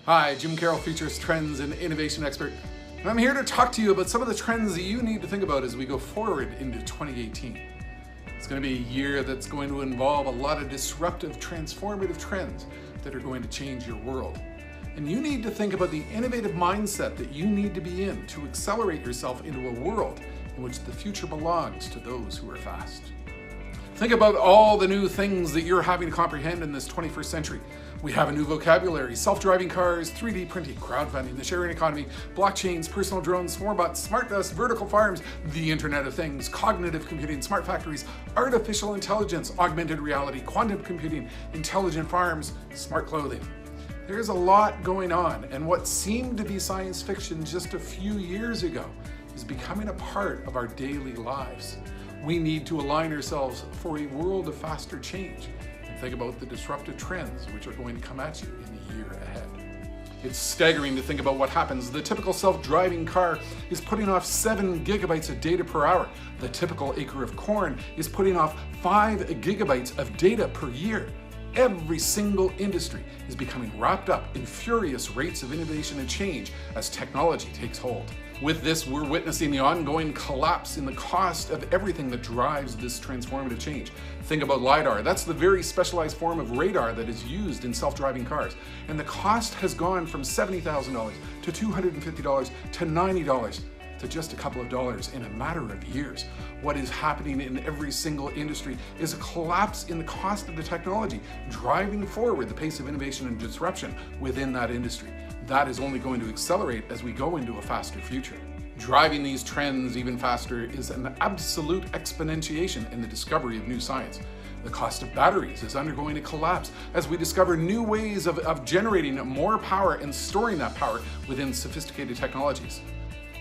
Hi, Jim Carroll, Futurist Trends and Innovation Expert. And I'm here to talk to you about some of the trends that you need to think about as we go forward into 2018. It's going to be a year that's going to involve a lot of disruptive, transformative trends that are going to change your world. And you need to think about the innovative mindset that you need to be in to accelerate yourself into a world in which the future belongs to those who are fast. Think about all the new things that you're having to comprehend in this 21st century. We have a new vocabulary: self-driving cars, 3D printing, crowdfunding, the sharing economy, blockchains, personal drones, swarmbots, smart dust, vertical farms, the Internet of Things, cognitive computing, smart factories, artificial intelligence, augmented reality, quantum computing, intelligent farms, smart clothing. There's a lot going on, and what seemed to be science fiction just a few years ago is becoming a part of our daily lives. We need to align ourselves for a world of faster change and think about the disruptive trends which are going to come at you in the year ahead. It's staggering to think about what happens. The typical self-driving car is putting off 7 gigabytes of data per hour. The typical acre of corn is putting off 5 gigabytes of data per year. Every single industry is becoming wrapped up in furious rates of innovation and change as technology takes hold. With this, we're witnessing the ongoing collapse in the cost of everything that drives this transformative change. Think about Lidar. That's the very specialized form of radar that is used in self-driving cars. And the cost has gone from $70,000 to $250 to $90 to just a couple of dollars in a matter of years. What is happening in every single industry is a collapse in the cost of the technology, driving forward the pace of innovation and disruption within that industry. That is only going to accelerate as we go into a faster future. Driving these trends even faster is an absolute exponentiation in the discovery of new science. The cost of batteries is undergoing a collapse as we discover new ways of generating more power and storing that power within sophisticated technologies.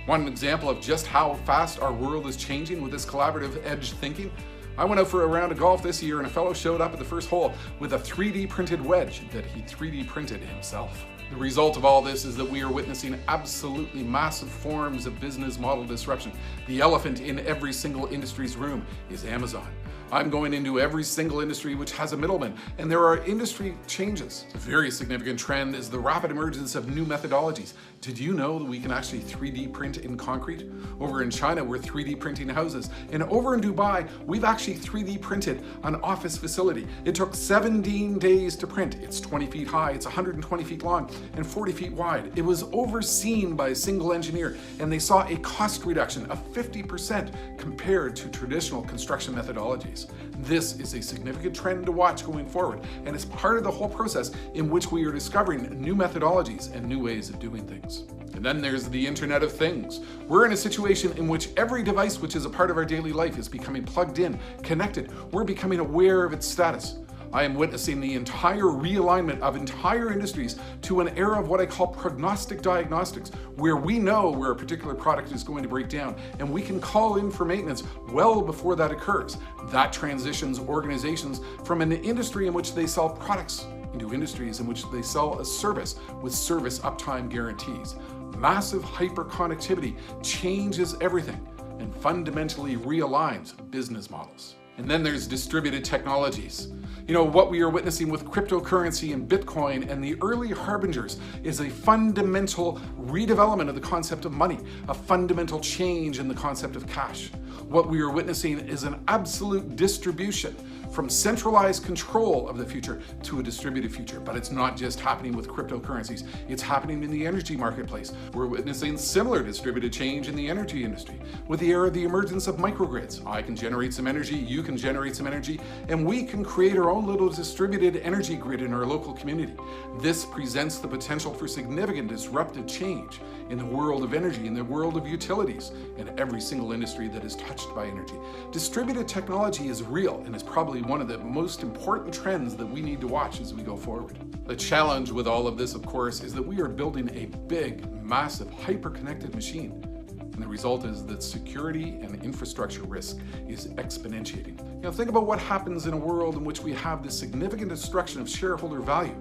One example of just how fast our world is changing with this collaborative edge thinking: I went out for a round of golf this year and a fellow showed up at the first hole with a 3D printed wedge that he 3D printed himself. The result of all this is that we are witnessing absolutely massive forms of business model disruption. The elephant in every single industry's room is Amazon. I'm going into every single industry which has a middleman, and there are industry changes. A very significant trend is the rapid emergence of new methodologies. Did you know that we can actually 3D print in concrete? Over in China, we're 3D printing houses. And over in Dubai, we've actually 3D printed an office facility. It took 17 days to print. It's 20 feet high, it's 120 feet long, and 40 feet wide. It was overseen by a single engineer, and they saw a cost reduction of 50% compared to traditional construction methodologies. This is a significant trend to watch going forward, and it's part of the whole process in which we are discovering new methodologies and new ways of doing things. And then there's the Internet of Things. We're in a situation in which every device which is a part of our daily life is becoming plugged in, connected. We're becoming aware of its status. I am witnessing the entire realignment of entire industries to an era of what I call prognostic diagnostics, where we know where a particular product is going to break down, and we can call in for maintenance well before that occurs. That transitions organizations from an industry in which they sell products into industries in which they sell a service with service uptime guarantees. Massive hyperconnectivity changes everything and fundamentally realigns business models. And then there's distributed technologies. You know, what we are witnessing with cryptocurrency and Bitcoin and the early harbingers is a fundamental redevelopment of the concept of money, a fundamental change in the concept of cash. What we are witnessing is an absolute distribution from centralized control of the future to a distributed future. But it's not just happening with cryptocurrencies, it's happening in the energy marketplace. We're witnessing similar distributed change in the energy industry with the era of the emergence of microgrids. I can generate some energy, you can generate some energy, and we can create our own little distributed energy grid in our local community. This presents the potential for significant disruptive change in the world of energy, in the world of utilities, in every single industry that is touched by energy. Distributed technology is real and is probably one of the most important trends that we need to watch as we go forward. The challenge with all of this, of course, is that we are building a big, massive, hyper-connected machine. And the result is that security and infrastructure risk is exponentiating. You know, think about what happens in a world in which we have this significant destruction of shareholder value.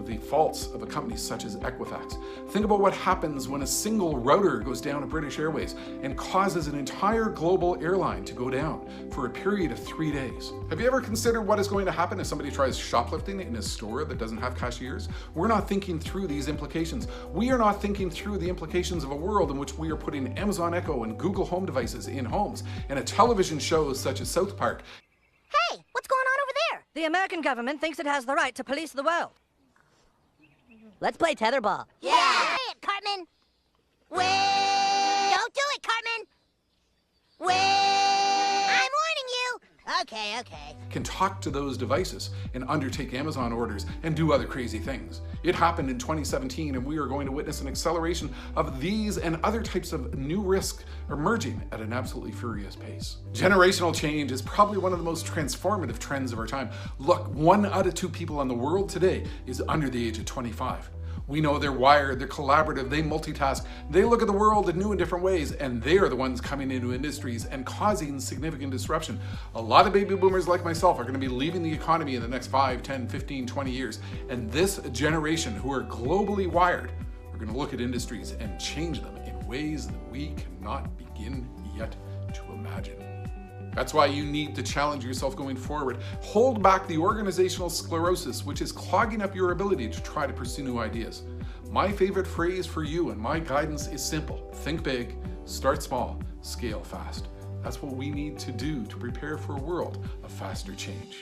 with the faults of a company such as Equifax. Think about what happens when a single router goes down at British Airways and causes an entire global airline to go down for a period of 3 days. Have you ever considered what is going to happen if somebody tries shoplifting in a store that doesn't have cashiers? We're not thinking through these implications. We are not thinking through the implications of a world in which we are putting Amazon Echo and Google Home devices in homes, and a television shows such as South Park. Hey, what's going on over there? The American government thinks it has the right to police the world. Let's play tetherball. Yeah! Say it, Cartman! Wait! Don't do it, Cartman! Wait! I'm warning you! Okay. Can talk to those devices and undertake Amazon orders and do other crazy things. It happened in 2017, and we are going to witness an acceleration of these and other types of new risks emerging at an absolutely furious pace. Generational change is probably one of the most transformative trends of our time. Look, 1 out of 2 people in the world today is under the age of 25. We know they're wired, they're collaborative, they multitask, they look at the world in new and different ways, and they are the ones coming into industries and causing significant disruption. A lot of baby boomers like myself are going to be leaving the economy in the next 5, 10, 15, 20 years, and this generation who are globally wired are going to look at industries and change them in ways that we cannot begin yet to imagine. That's why you need to challenge yourself going forward. Hold back the organizational sclerosis, which is clogging up your ability to try to pursue new ideas. My favorite phrase for you and my guidance is simple. Think big, start small, scale fast. That's what we need to do to prepare for a world of faster change.